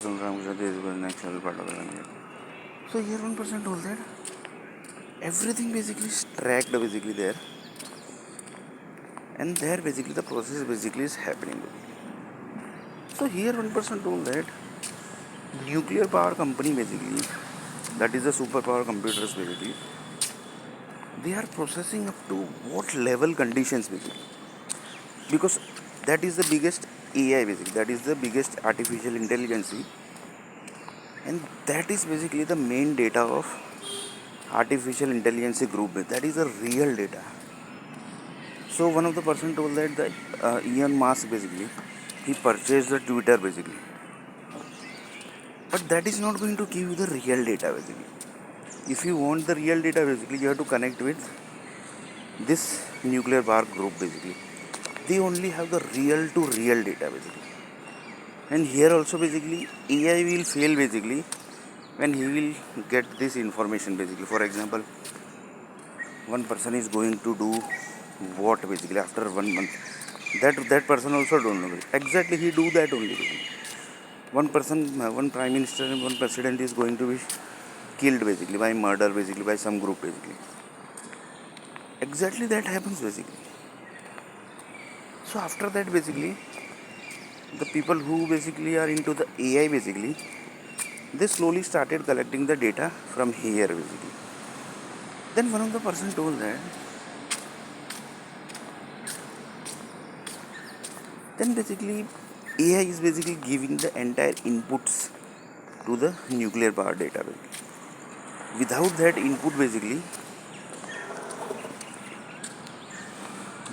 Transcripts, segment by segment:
next level part of the language. So here one person told that everything basically is tracked basically there, and there basically the process basically is happening. So here one person told that nuclear power company basically, that is the superpower computers basically, they are processing up to what level conditions basically, because that is the biggest AI basically, that is the biggest artificial intelligence, and that is basically the main data of artificial intelligence group, that is the real data. So one of the person told that Elon Musk basically, he purchased the Twitter basically, but that is not going to give you the real data basically. If you want the real data basically, you have to connect with this nuclear power group basically. They only have the real to real data basically. And here also basically AI will fail basically when he will get this information basically. For example, one person is going to do what basically after 1 month, that person also don't know exactly, he do that only basically. One person, one prime minister and one president is going to be killed basically by murder basically by some group basically. Exactly that happens basically. So after that basically, the people who basically are into the AI basically, they slowly started collecting the data from here basically. Then one of the person told that, then basically AI is basically giving the entire inputs to the nuclear power data basically. Without that input basically,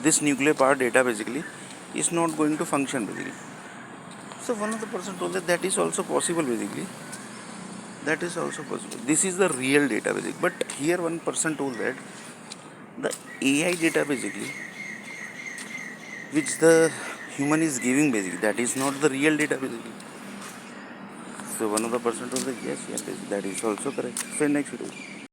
this nuclear power data basically is not going to function basically. So one of the person told that that is also possible basically. That is also possible. This is the real data basically. But here one person told that the AI data basically, which the human is giving basically, that is not the real data basically. So one of the person told that yes, yes, that is also correct. So next video.